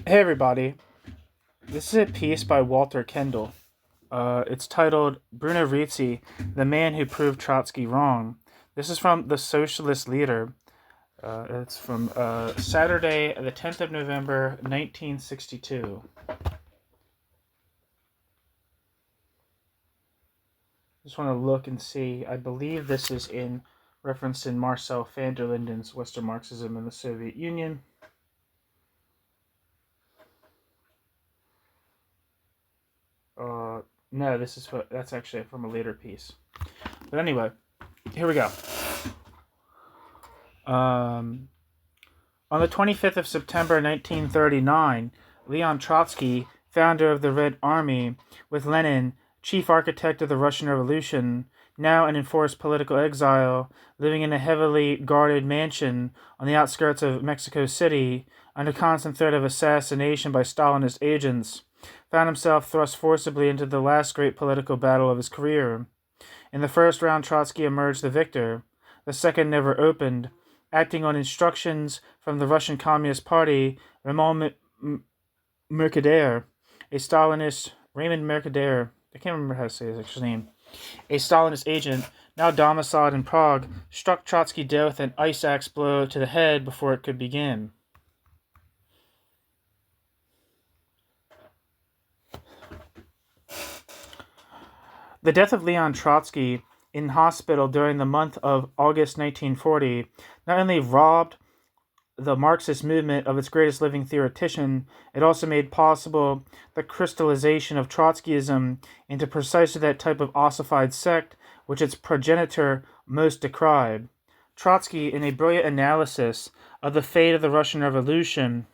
Hey everybody, this is a piece by Walter Kendall. It's titled Bruno Rizzi, The Man Who Proved Trotsky Wrong. This is from The Socialist Leader. It's from Saturday, the 10th of November, 1962. Just want to look and see. I believe this is in reference in Marcel van der Linden's Western Marxism in the Soviet Union. No, that's actually from a later piece. But anyway, here we go. On the 25th of September 1939, Leon Trotsky, founder of the Red Army, with Lenin, chief architect of the Russian Revolution, now in enforced political exile, living in a heavily guarded mansion on the outskirts of Mexico City, under constant threat of assassination by Stalinist agents, found himself thrust forcibly into the last great political battle of his career. In the first round, Trotsky emerged the victor. The second never opened. Acting on instructions from the Russian Communist Party, Mercader, a Stalinist, Raymond Mercader, I can't remember how to say his actual name, a Stalinist agent, now domiciled in Prague, struck Trotsky dead with an ice axe blow to the head before it could begin. The death of Leon Trotsky in hospital during the month of August 1940 not only robbed the Marxist movement of its greatest living theoretician, it also made possible the crystallization of Trotskyism into precisely that type of ossified sect which its progenitor most decried. Trotsky, in a brilliant analysis of the fate of the Russian Revolution,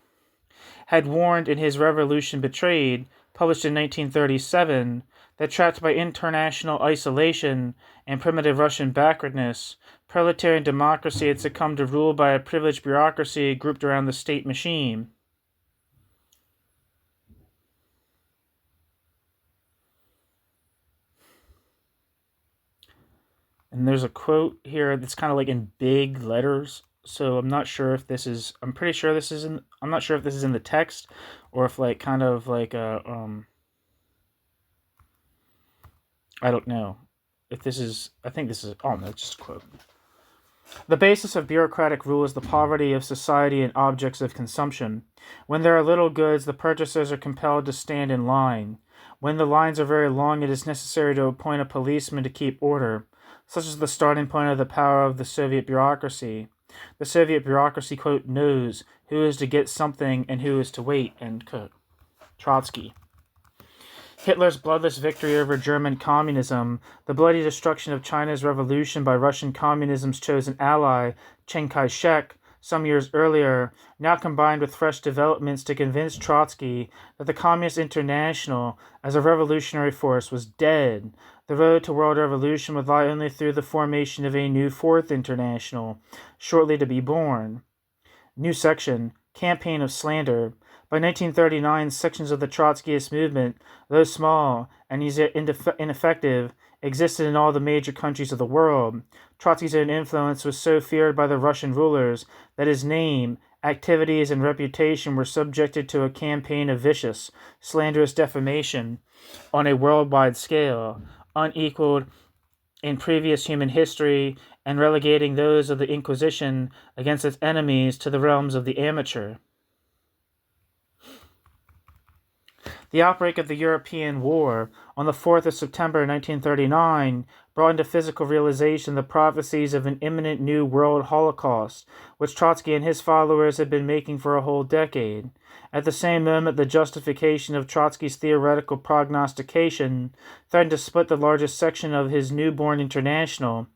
had warned in his Revolution Betrayed, published in 1937, that trapped by international isolation and primitive Russian backwardness, proletarian democracy had succumbed to rule by a privileged bureaucracy grouped around the state machine. And there's a quote here that's kind of like in big letters. So I'm not sure if this is. I'm pretty sure this is in. I'm not sure if this is in the text, or if like kind of like a I don't know if this is. I think this is. Oh no, it's just a quote. The basis of bureaucratic rule is the poverty of society and objects of consumption. When there are little goods, the purchasers are compelled to stand in line. When the lines are very long, it is necessary to appoint a policeman to keep order. Such is the starting point of the power of the Soviet bureaucracy. The Soviet bureaucracy, quote, knows who is to get something and who is to wait, end quote. Trotsky. Hitler's bloodless victory over German communism, the bloody destruction of China's revolution by Russian communism's chosen ally, Chiang Kai-shek, some years earlier, now combined with fresh developments to convince Trotsky that the Communist International, as a revolutionary force, was dead. The road to world revolution would lie only through the formation of a new Fourth International, shortly to be born. New section, Campaign of Slander. By 1939, sections of the Trotskyist movement, though small and yet ineffective, existed in all the major countries of the world. Trotsky's own influence was so feared by the Russian rulers that his name, activities, and reputation were subjected to a campaign of vicious, slanderous defamation on a worldwide scale, unequaled in previous human history, and relegating those of the Inquisition against its enemies to the realms of the amateur. The outbreak of the European War on the 4th of September 1939 brought into physical realization the prophecies of an imminent new world holocaust, which Trotsky and his followers had been making for a whole decade. At the same moment, the justification of Trotsky's theoretical prognostication threatened to split the largest section of his newborn international,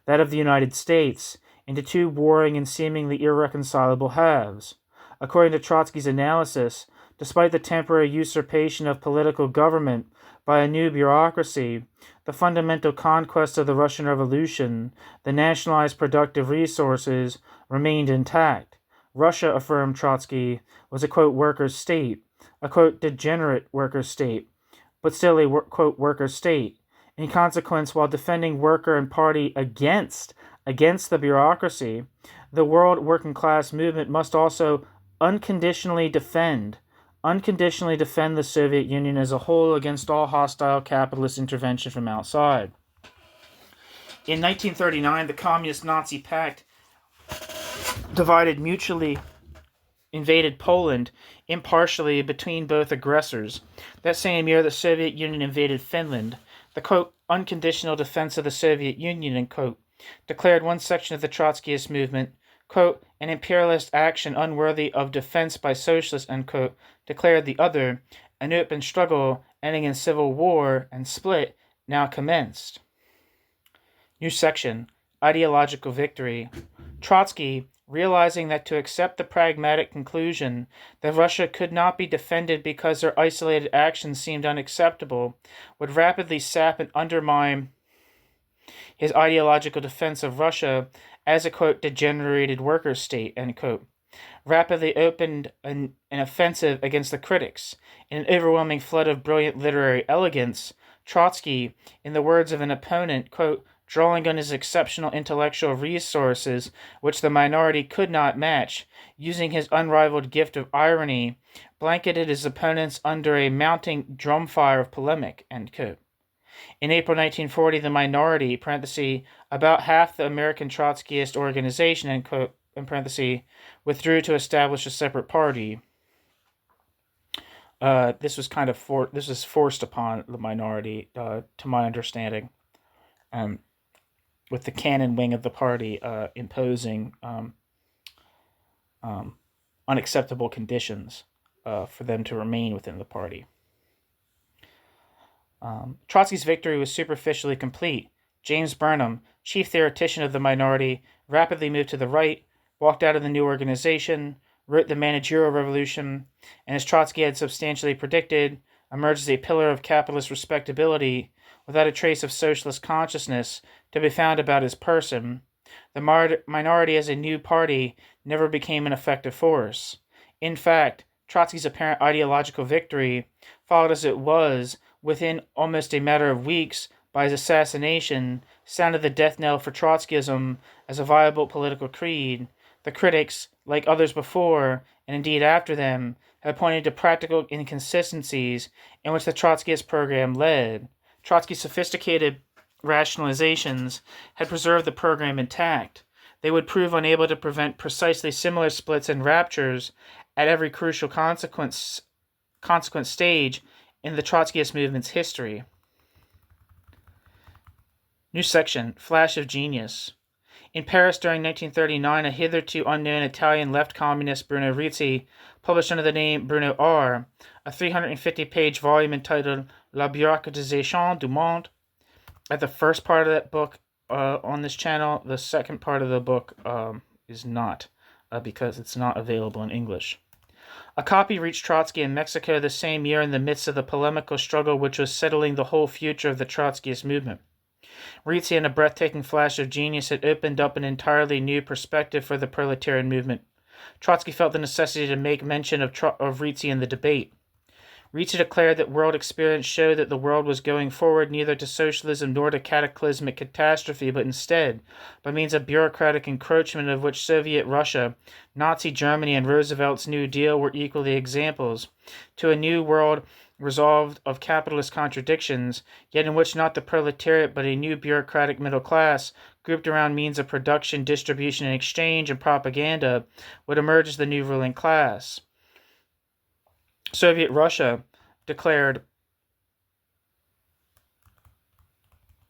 that of the United States, into two warring and seemingly irreconcilable halves. According to Trotsky's analysis, despite the temporary usurpation of political government by a new bureaucracy, the fundamental conquest of the Russian Revolution, the nationalized productive resources, remained intact. Russia, affirmed Trotsky, was a, quote, workers' state, a, quote, degenerate workers' state, but still a, quote, workers' state. In consequence, while defending worker and party against the bureaucracy, the world working class movement must also unconditionally defend unconditionally defend the Soviet Union as a whole against all hostile capitalist intervention from outside. In 1939, the Communist-Nazi Pact mutually invaded Poland impartially between both aggressors. That same year, the Soviet Union invaded Finland. The, quote, unconditional defense of the Soviet Union, end quote, declared one section of the Trotskyist movement, quote, an imperialist action unworthy of defense by socialists, end quote, declared the other. An open struggle ending in civil war and split now commenced. New section, ideological victory. Trotsky, realizing that to accept the pragmatic conclusion that Russia could not be defended because their isolated actions seemed unacceptable, would rapidly sap and undermine his ideological defense of Russia as a, quote, degenerated worker state, end quote, rapidly opened an offensive against the critics. In an overwhelming flood of brilliant literary elegance, Trotsky, in the words of an opponent, quote, drawing on his exceptional intellectual resources, which the minority could not match, using his unrivaled gift of irony, blanketed his opponents under a mounting drumfire of polemic, end quote. In April 1940, the minority, parenthesis, about half the American Trotskyist organization, end quote, in parenthesis, withdrew to establish a separate party. This was forced upon the minority, to my understanding. With the canon wing of the party imposing unacceptable conditions for them to remain within the party. Trotsky's victory was superficially complete. James Burnham, chief theoretician of the minority, rapidly moved to the right, walked out of the new organization, wrote The Managerial Revolution, and as Trotsky had substantially predicted, emerged as a pillar of capitalist respectability without a trace of socialist consciousness to be found about his person. The minority as a new party never became an effective force. In fact, Trotsky's apparent ideological victory, followed as it was within almost a matter of weeks by his assassination, sounded the death knell for Trotskyism as a viable political creed. The critics, like others before, and indeed after them, have pointed to practical inconsistencies in which the Trotskyist program led. Trotsky's sophisticated rationalizations had preserved the program intact. They would prove unable to prevent precisely similar splits and ruptures at every crucial consequent stage in the Trotskyist movement's history. New section, Flash of Genius. In Paris during 1939, a hitherto unknown Italian left communist, Bruno Rizzi, published under the name Bruno R., a 350-page volume entitled La Bureaucratisation du Monde. At the first part of that book on this channel, the second part of the book is not, because it's not available in English. A copy reached Trotsky in Mexico the same year in the midst of the polemical struggle which was settling the whole future of the Trotskyist movement. Rizzi, in a breathtaking flash of genius, had opened up an entirely new perspective for the proletarian movement. Trotsky felt the necessity to make mention of Rizzi in the debate. Rizzi declared that world experience showed that the world was going forward neither to socialism nor to cataclysmic catastrophe, but instead, by means of bureaucratic encroachment of which Soviet Russia, Nazi Germany, and Roosevelt's New Deal were equally examples, to a new world resolved of capitalist contradictions, yet in which not the proletariat but a new bureaucratic middle class, grouped around means of production, distribution, and exchange and propaganda, would emerge as the new ruling class. Soviet Russia, declared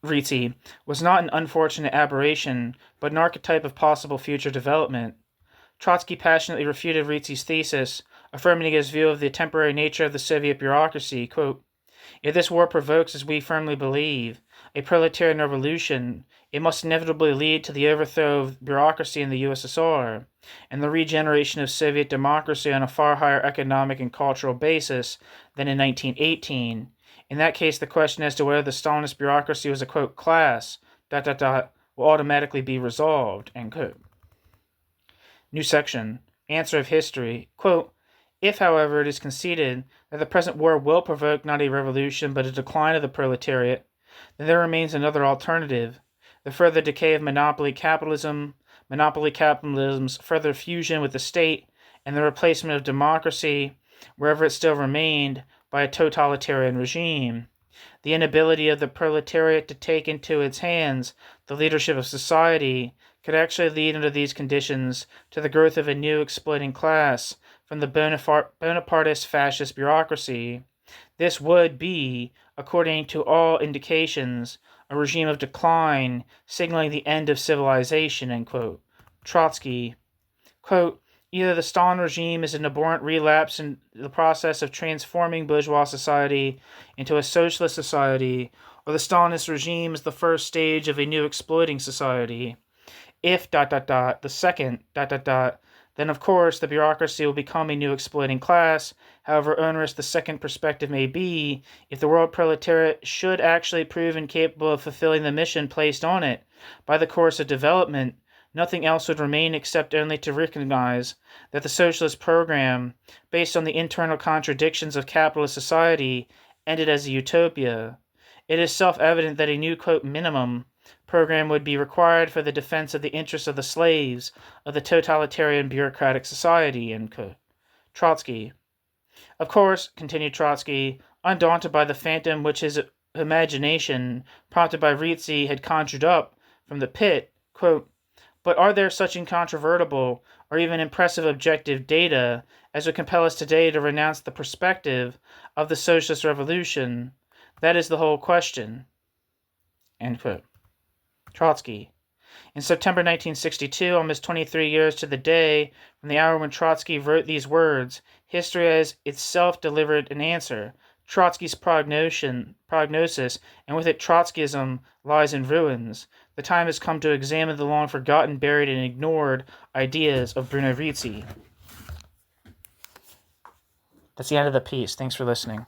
Rizzi, was not an unfortunate aberration, but an archetype of possible future development. Trotsky passionately refuted Rizzi's thesis, affirming his view of the temporary nature of the Soviet bureaucracy. Quote, if this war provokes, as we firmly believe, a proletarian revolution, it must inevitably lead to the overthrow of bureaucracy in the USSR and the regeneration of Soviet democracy on a far higher economic and cultural basis than in 1918. In that case, the question as to whether the Stalinist bureaucracy was a, quote, class, will automatically be resolved, end quote. New section, Answer of History. Quote, if, however, it is conceded that the present war will provoke not a revolution but a decline of the proletariat, then there remains another alternative, the further decay of monopoly capitalism's further fusion with the state, and the replacement of democracy wherever it still remained, by a totalitarian regime. The inability of the proletariat to take into its hands the leadership of society could actually lead under these conditions to the growth of a new exploiting class from the Bonapartist fascist bureaucracy. This would be, according to all indications, a regime of decline, signaling the end of civilization, end quote. Trotsky, quote, either the Stalin regime is an abhorrent relapse in the process of transforming bourgeois society into a socialist society, or the Stalinist regime is the first stage of a new exploiting society. If the second then of course the bureaucracy will become a new exploiting class, however onerous the second perspective may be. If the world proletariat should actually prove incapable of fulfilling the mission placed on it by the course of development, nothing else would remain except only to recognize that the socialist program, based on the internal contradictions of capitalist society, ended as a utopia. It is self-evident that a new, quote, minimum program would be required for the defense of the interests of the slaves of the totalitarian bureaucratic society, end quote. Trotsky. Of course, continued Trotsky, undaunted by the phantom which his imagination, prompted by Rizzi, had conjured up from the pit, quote, but are there such incontrovertible or even impressive objective data as would compel us today to renounce the perspective of the socialist revolution? That is the whole question. End quote. Trotsky. In September 1962, almost 23 years to the day from the hour when Trotsky wrote these words, history has itself delivered an answer. Trotsky's prognosis, and with it Trotskyism, lies in ruins. The time has come to examine the long forgotten, buried, and ignored ideas of Bruno Rizzi. That's the end of the piece. Thanks for listening.